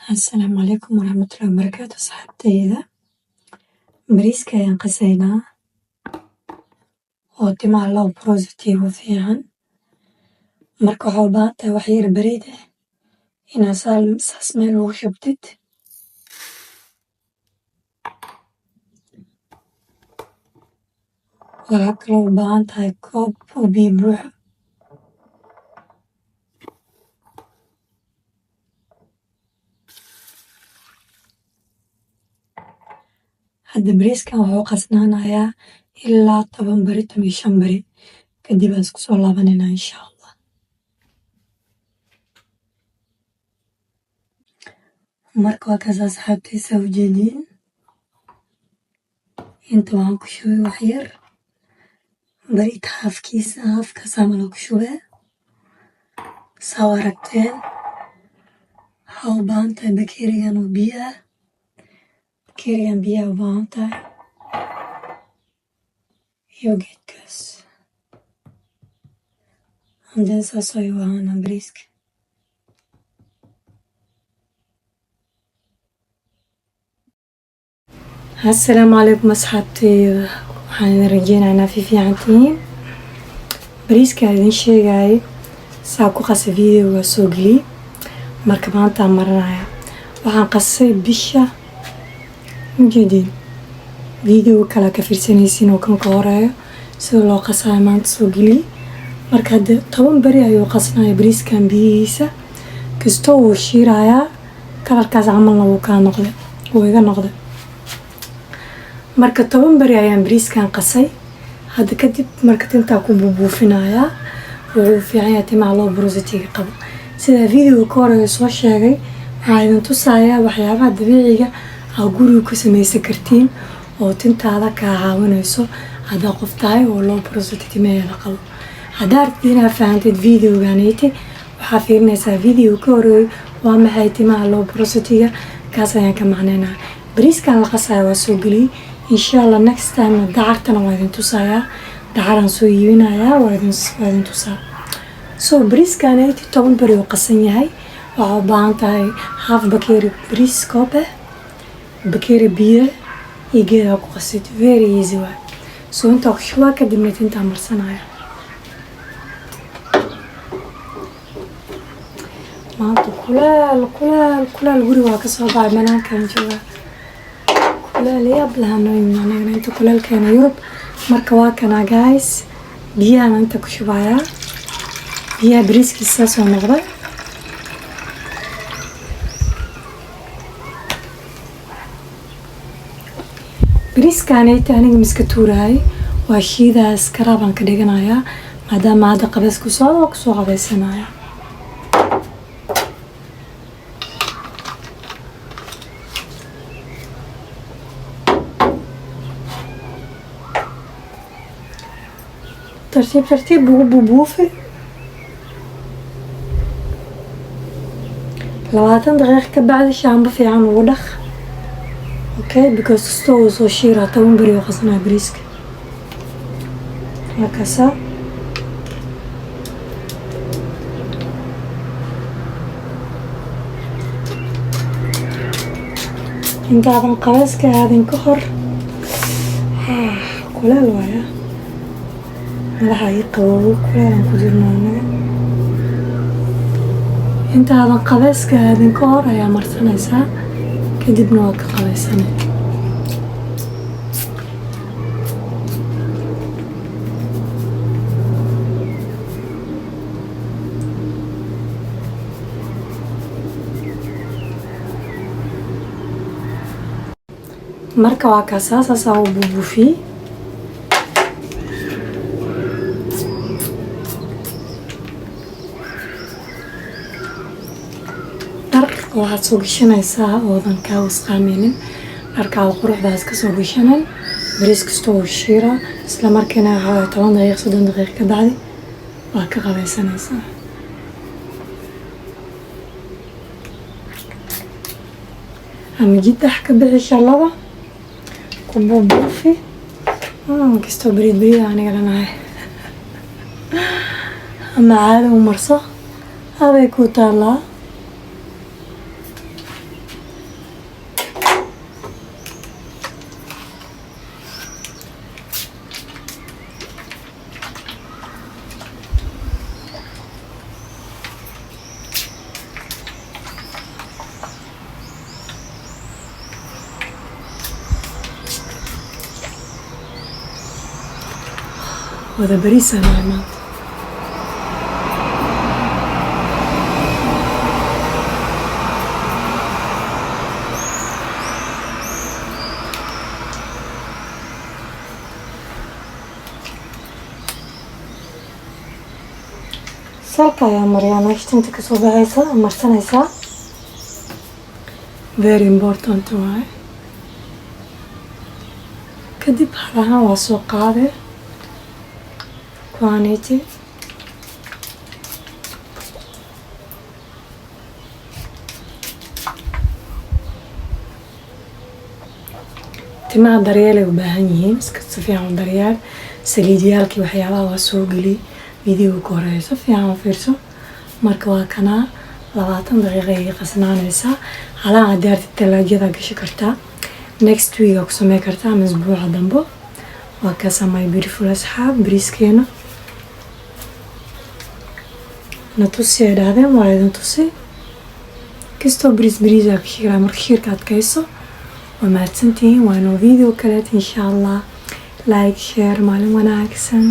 السلام عليكم ورحمة الله وبركاته صاحبتeyda bariiska ayaan qasaynaa oo timaha loo positive u fiican marka waxaa u baahan tahay wax yar bariid ah inaad saas meel ugu shubtid waxaa kaloo u baahan tahay koob oo biyo buuxa hadda bariiskan wuxuu qasnaanayaa ilaa 10 bari 15 bari kadib aan isku soo laabanayna insha Allah marka waa kaas asxaabtiisa u jeediin inta waan ku shubay wax yar bariid haafkaas camal ku shubay saa aragteen waxaa u baahan tahay bakeerigan oo biyo ah bakeerigan biyaha u baahan tahay iyo geedkaas hadana saas ayuu ahaanaa bariiska السلام عليكم أصحابتي waxaan rajeynayaa inaad fiican tihiin bariiska idin sheegay saa ku qasay videoga soo geli marka maanta marinaya waxaan qasay bisha mujeedin video kala ka fiirsanaysiin oo kan ka horeeyo sida loo qasayo maanta soo geli marka hadda 10 bari ayuu qasnaya bariiskan biyihiisa kastoo uu shiirayaa kalarkaas camalna wuu ka noqday wuu iga noqday marka 10 bari ayaan bariiskan qasay hadda kadib marka tinta ku buufinayaa wuu fiican yahay timaha loo borositiga qabo sida video ka hore soo sheegay waxaan idin tusayaa waxyaabaha dabiiciga ah guriga ku samaysan kartiin oo tintaada ka caawinayso hadaa qof tahay oo loo borositi timaha qabo hadaa rabtid inaad fahanteed videoganeyti waxaa fiirinaysaa video ka hore waa maxay timaha loo borositiga kaas ayaan ka macnaynaa bariiskan la qasayo waa soo geliyay inshallah next time dacartana waa idin tusayaa dacaran soo iibinayaa waa idin tusaa so bariiskan 10 bari oo qasan yahay waxaa u baahan tahay half bakeeri bariis koob ah bakeeri biyo iyo geeda ku qasid very easy way so inta ku shubaa kadibna tinta marsanaya maanta kuleel guri waa ka soo baxay banaankan jooga kuleel yaab lahayn inta kuleelkeena Yurub marka waa kana guys biyaha inta ku shubaya biyaha bariiskiisa soo noqday bariiskan aniga miska tuurahay waa shiidaas karaaban ka dhiganayaa maadaama hadda qabays ku soo qabaysanaya ترتيب بوفي 20 دقيقة كبعد شامبو في عام ودخ اوكي because ستو شيرة 10 بري وخصنا بريسك هكذا انت عبن قواسك هذين كحر كلال وايا madaxa ay qabow kulaan ku jirnaa inta aan qabayska aadin ka hor ayaa marsanaysaa kadibna waa ka qabaysanay marka waa kasaas oo buufi waxaad soo gashanaysaa oodan kaa wasqaameynin dharkaada quruxdaas ka soo gashanan bariis kastoo uu shiira isla markiina 10 daqiiqo 30 daqiiqo ka bacdi waa ka qabaysanaysaa ama jiddax ka bixi shalada ku buufi kastoo bariid aniga lanahay ama caado u marso aday ku taalaa wada bariis aan maanta. salka ayaa mariyaa meesha tinta kasoo baxaysa marsanaysaa. Very important waaye. kadib halahaan waa soo qaade kuwaaniti timaha daryeelay u baahan yihiin, iska si fiican u daryeel. saliidyaalkii waxyaabaha waa soo geli videoga ka horeeya, si fiican u fiirso. marka waa kanaa 20 daqiiqo ay qasnaanaysaa. halahan haddii artid talaajada gashi kartaa, next week ku samey kartaa ama isbuuca dambe. waa ka samay beautiful asxaab bariiskeena na tusi ay dhahdeen, waa idin tusi kastoo bariisa ka shiilaa. marka shiirka adkayso waa mahadsantihiin. waa inoo video kaleet insha allah. like share maalin wanaagsan.